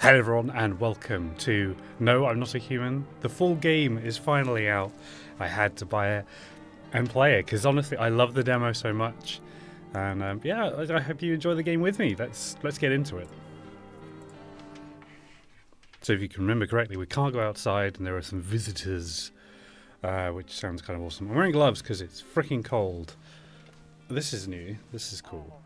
Hello everyone and welcome to No, I'm Not a Human. The full game is finally out. I had to buy it and play it because honestly I love the demo so much. And yeah, I hope you enjoy the game with me. Let's get into it. So if you can remember correctly, we can't go outside and there are some visitors, which sounds kind of awesome. I'm wearing gloves because it's freaking cold. This is new. This is cool.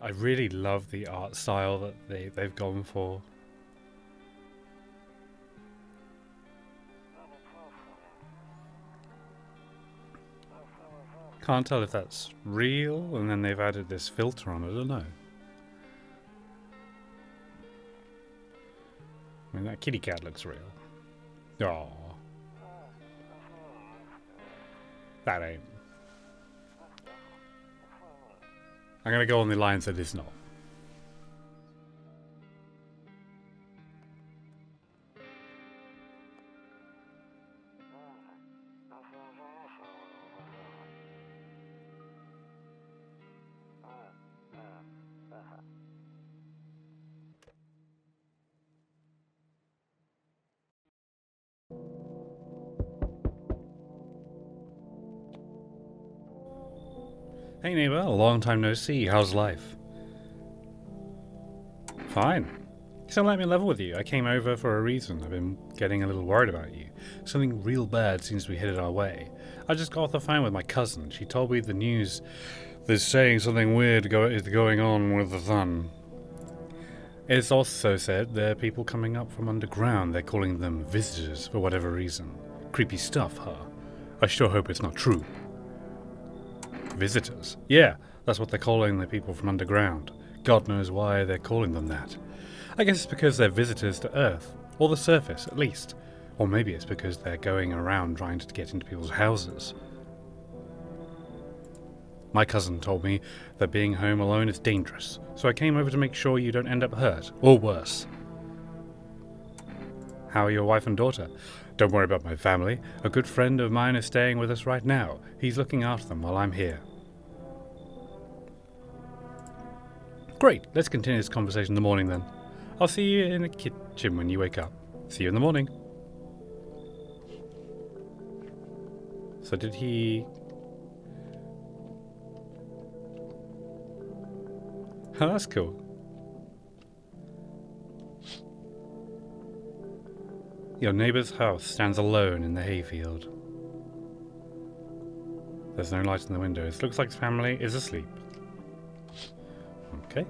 I really love the art style that they've gone for. Can't tell if that's real, and then they've added this filter on it, I don't know. I mean, that kitty cat looks real. Aww. That ain't. I'm gonna go on the lines that it's not. Hey neighbour, a long time no see. How's life? Fine. So let me level with you. I came over for a reason. I've been getting a little worried about you. Something real bad seems to be headed our way. I just got off the phone with my cousin. She told me the news is saying something weird is going on with the sun. It's also said there are people coming up from underground. They're calling them visitors for whatever reason. Creepy stuff, huh? I sure hope it's not true. Visitors? Yeah, that's what they're calling the people from underground. God knows why they're calling them that. I guess it's because they're visitors to Earth, or the surface at least. Or maybe it's because they're going around trying to get into people's houses. My cousin told me that being home alone is dangerous, so I came over to make sure you don't end up hurt, or worse. How are your wife and daughter? Don't worry about my family. A good friend of mine is staying with us right now. He's looking after them while I'm here. Great, let's continue this conversation in the morning then. I'll see you in the kitchen when you wake up. See you in the morning. So did he... Oh, that's cool. Your neighbour's house stands alone in the hayfield. There's no light in the windows. Looks like his family is asleep. Okay.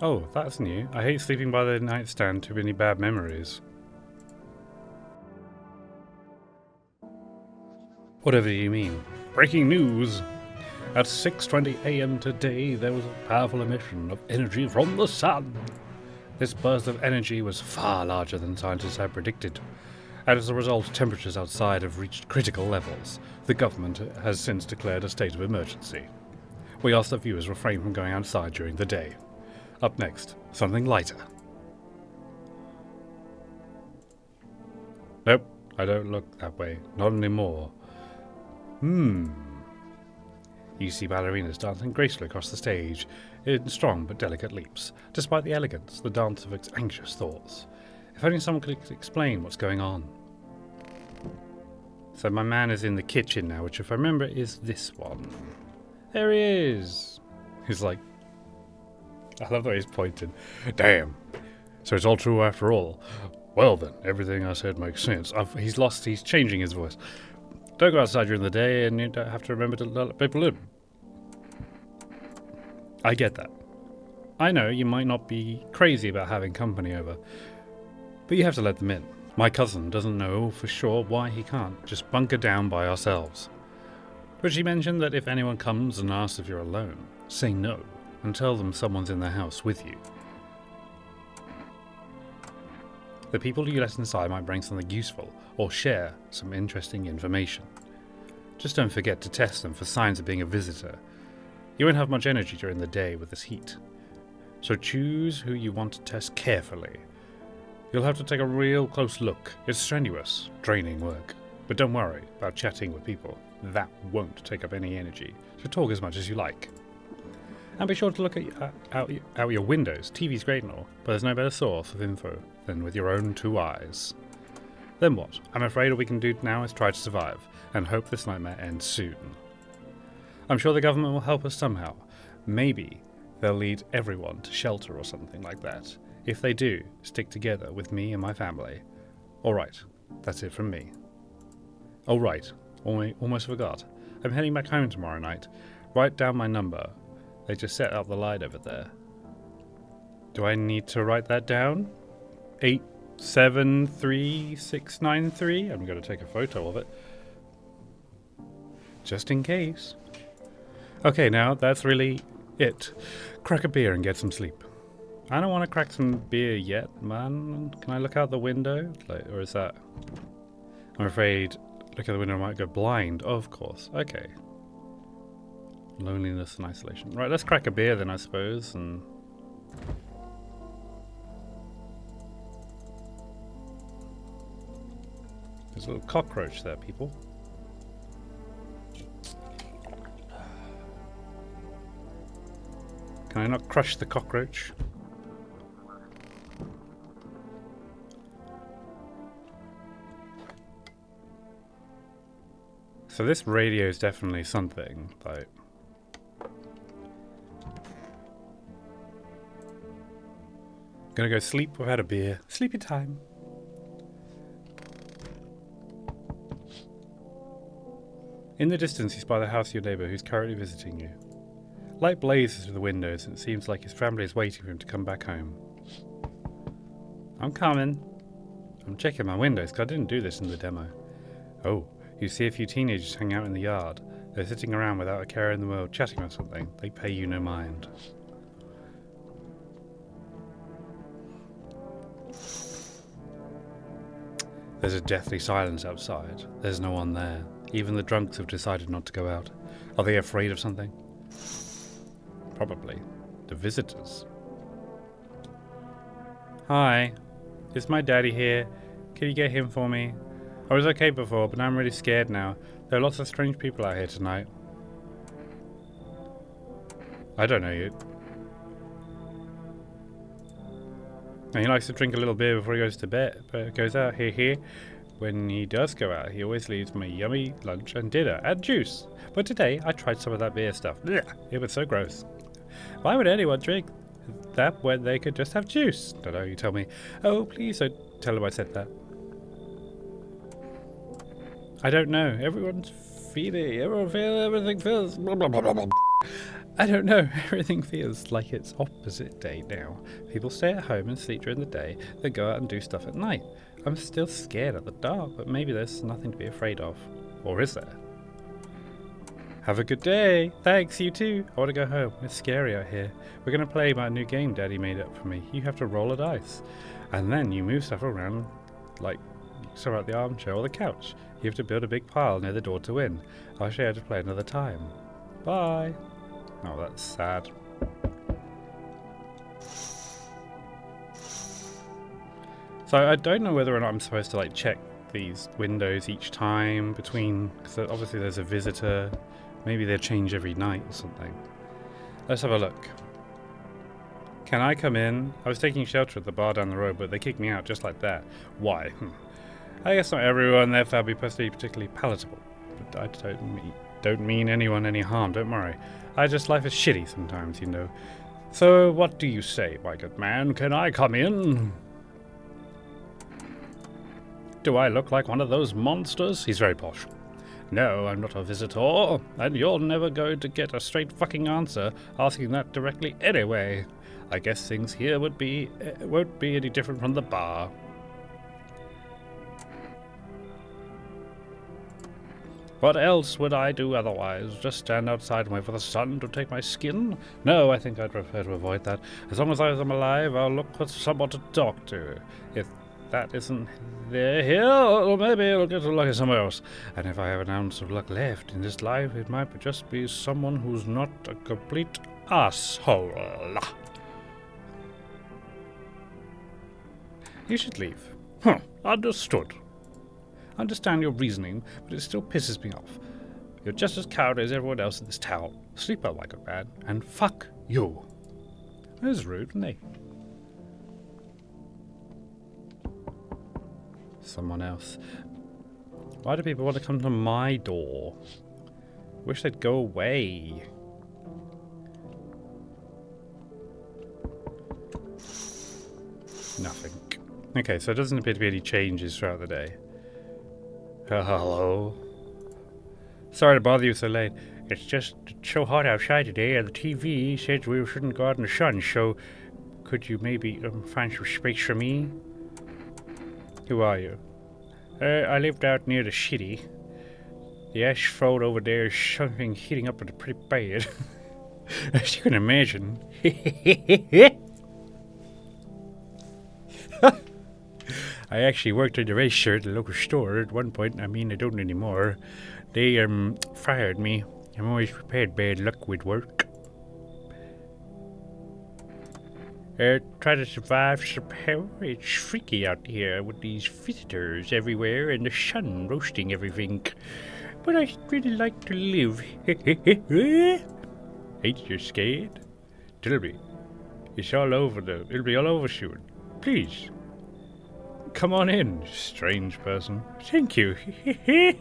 Oh, that's new. I hate sleeping by the nightstand. Too many bad memories. Whatever you mean. Breaking news! At 6:20 AM today, there was a powerful emission of energy from the sun. This burst of energy was far larger than scientists had predicted, and as a result, temperatures outside have reached critical levels. The government has since declared a state of emergency. We ask that viewers refrain from going outside during the day. Up next, something lighter. Nope, I don't look that way. Not anymore. You see ballerinas dancing gracefully across the stage in strong but delicate leaps. Despite the elegance, the dance evokes anxious thoughts. If only someone could explain what's going on. So my man is in the kitchen now, which if I remember is this one. There he is! He's like... I love the way he's pointed. Damn. So it's all true after all. Well then, everything I said makes sense. He's changing his voice. Don't go outside during the day and you don't have to remember to let people in. I get that. I know you might not be crazy about having company over, but you have to let them in. My cousin doesn't know for sure why he can't just bunker down by ourselves. But she mentioned that if anyone comes and asks if you're alone, say no and tell them someone's in the house with you. The people you let inside might bring something useful or share some interesting information. Just don't forget to test them for signs of being a visitor. You won't have much energy during the day with this heat. So choose who you want to test carefully. You'll have to take a real close look. It's strenuous, draining work. But don't worry about chatting with people. That won't take up any energy, so talk as much as you like. And be sure to look out your windows. TV's great and all, but there's no better source of info than with your own 2 eyes. Then what? I'm afraid all we can do now is try to survive, and hope this nightmare ends soon. I'm sure the government will help us somehow. Maybe they'll lead everyone to shelter or something like that. If they do, stick together with me and my family. Alright, that's it from me. Oh right, almost forgot. I'm heading back home tomorrow night. Write down my number. They just set up the light over there. Do I need to write that down? 873693? I'm going to take a photo of it. Just in case. Okay, now that's really it. Crack a beer and get some sleep. I don't want to crack some beer yet, man. Can I look out the window? Or is that... I'm afraid look out the window I might go blind. Oh, of course. Okay. Loneliness and isolation. Right, let's crack a beer then, I suppose, and... There's a little cockroach there, people. Can I not crush the cockroach? So this radio is definitely something, like... Gonna go sleep without a beer. Sleepy time. In the distance, you spy the house of your neighbour who's currently visiting you. Light blazes through the windows and it seems like his family is waiting for him to come back home. I'm coming. I'm checking my windows because I didn't do this in the demo. Oh, you see a few teenagers hanging out in the yard. They're sitting around without a care in the world, chatting about something. They pay you no mind. There's a deathly silence outside. There's no one there. Even the drunks have decided not to go out. Are they afraid of something? Probably. The visitors. Hi. Is my daddy here? Can you get him for me? I was okay before, but now I'm really scared now. There are lots of strange people out here tonight. I don't know you. And he likes to drink a little beer before he goes to bed, but goes out here. When he does go out, he always leaves me yummy lunch and dinner and juice. But today, I tried some of that beer stuff. Blech, it was so gross. Why would anyone drink that when they could just have juice? Don't know, you tell me. Oh, please don't tell him I said that. I don't know. Everything feels... Blah, blah, blah, blah, blah. I don't know. Everything feels like it's opposite day now. People stay at home and sleep during the day, then go out and do stuff at night. I'm still scared at the dark, but maybe there's nothing to be afraid of. Or is there? Have a good day. Thanks, you too. I want to go home. It's scary out here. We're going to play my new game Daddy made up for me. You have to roll a dice. And then you move stuff around, like so out the armchair or the couch. You have to build a big pile near the door to win. I'll show you how to play another time. Bye. Oh, that's sad. So I don't know whether or not I'm supposed to like check these windows each time between, because obviously there's a visitor. Maybe they change every night or something. Let's have a look. Can I come in? I was taking shelter at the bar down the road, but they kicked me out just like that. Why? I guess not everyone there found me particularly palatable. But I don't mean anyone any harm, don't worry. Life is shitty sometimes, you know. So what do you say, my good man? Can I come in? Do I look like one of those monsters? He's very posh. No, I'm not a visitor, and you're never going to get a straight fucking answer asking that directly anyway. I guess things here won't be any different from the bar. What else would I do otherwise? Just stand outside and wait for the sun to take my skin? No, I think I'd prefer to avoid that. As long as I'm alive, I'll look for someone to talk to. If that isn't there here, or maybe I'll get lucky somewhere else. And if I have an ounce of luck left in this life, it might just be someone who's not a complete asshole. You should leave. Huh, understood. I understand your reasoning, but it still pisses me off. You're just as cowardly as everyone else in this town. Sleep out like a man, and fuck you. That was rude, isn't he? Someone else. Why do people want to come to my door? Wish they'd go away. Nothing. Okay, so it doesn't appear to be any changes throughout the day. Hello? Sorry to bother you so late. It's just so hot outside today, and the TV said we shouldn't go out in the sun, so could you maybe find some space for me? Who are you? I lived out near the city. The asphalt over there is something heating up pretty bad. As you can imagine. I actually worked at the register at the local store at one point. I mean, I don't anymore. They fired me. I'm always prepared bad luck with work. Try to survive somehow. It's freaky out here with these visitors everywhere and the sun roasting everything. But I really like to live. Ain't you scared? Tell me. It's all over it'll be all over soon. Please. Come on in, strange person. Thank you.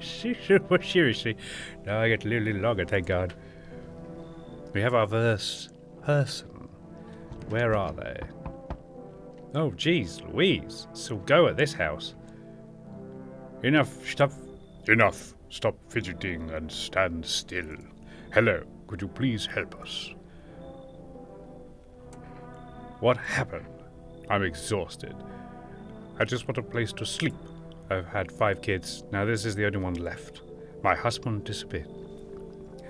Seriously. Now I get a little longer, thank God. We have our first person. Where are they? Oh, jeez, Louise. So go at this house. Enough. Stop fidgeting and stand still. Hello. Could you please help us? What happened? I'm exhausted. I just want a place to sleep. I've had 5 kids. Now this is the only one left. My husband disappeared.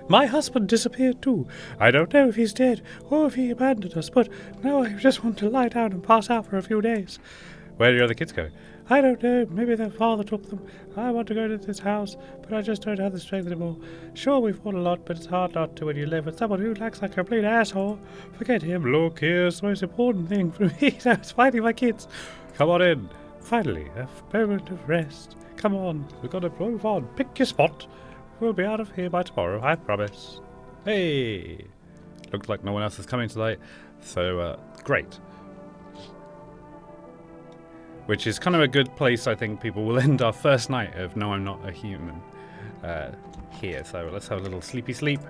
My husband disappeared too. I don't know if he's dead or if he abandoned us, but now I just want to lie down and pass out for a few days. Where do your other kids go? I don't know. Maybe their father took them. I want to go to this house, but I just don't have the strength anymore. Sure, we've fought a lot, but it's hard not to when you live with someone who acts like a complete asshole. Forget him. Look, here's the most important thing for me. Now it's finding my kids. Come on in. Finally, a moment of rest. Come on. We've got to move on. Pick your spot. We'll be out of here by tomorrow, I promise. Hey! Looks like no one else is coming tonight, so great. Which is kind of a good place, I think people will end our first night of No I'm Not a Human here. So let's have a little sleepy sleep,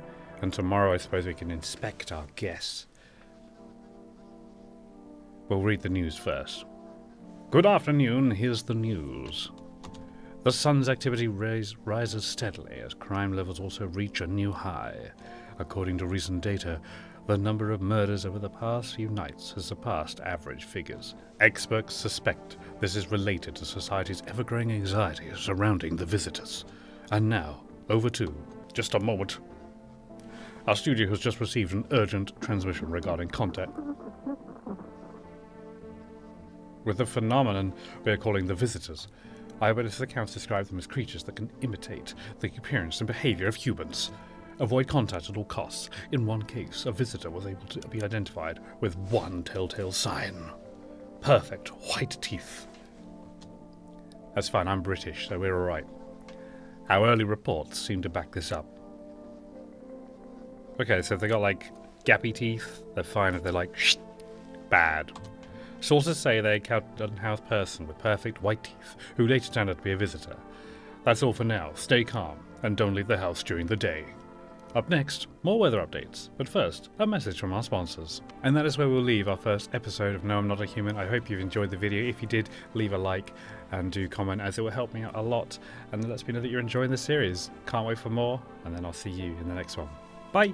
and tomorrow I suppose we can inspect our guests. We'll read the news first. Good afternoon, here's the news. The sun's activity rises steadily as crime levels also reach a new high. According to recent data, the number of murders over the past few nights has surpassed average figures. Experts suspect this is related to society's ever-growing anxiety surrounding the visitors. And now, over to just a moment. Our studio has just received an urgent transmission regarding contact with the phenomenon we are calling the visitors. Eyewitness accounts describe them as creatures that can imitate the appearance and behavior of humans. Avoid contact at all costs. In one case, a visitor was able to be identified with one telltale sign. Perfect white teeth. That's fine, I'm British, so we're alright. Our early reports seem to back this up. Okay, so if they got like gappy teeth, they're fine. If they're like bad. Sources say they encountered an unhoused person with perfect white teeth, who later turned out to be a visitor. That's all for now. Stay calm, and don't leave the house during the day. Up next, more weather updates, but first, a message from our sponsors. And that is where we'll leave our first episode of No I'm Not a Human. I hope you've enjoyed the video. If you did, leave a like and do comment, as it will help me out a lot, and lets me know that you're enjoying the series. Can't wait for more, and then I'll see you in the next one. Bye!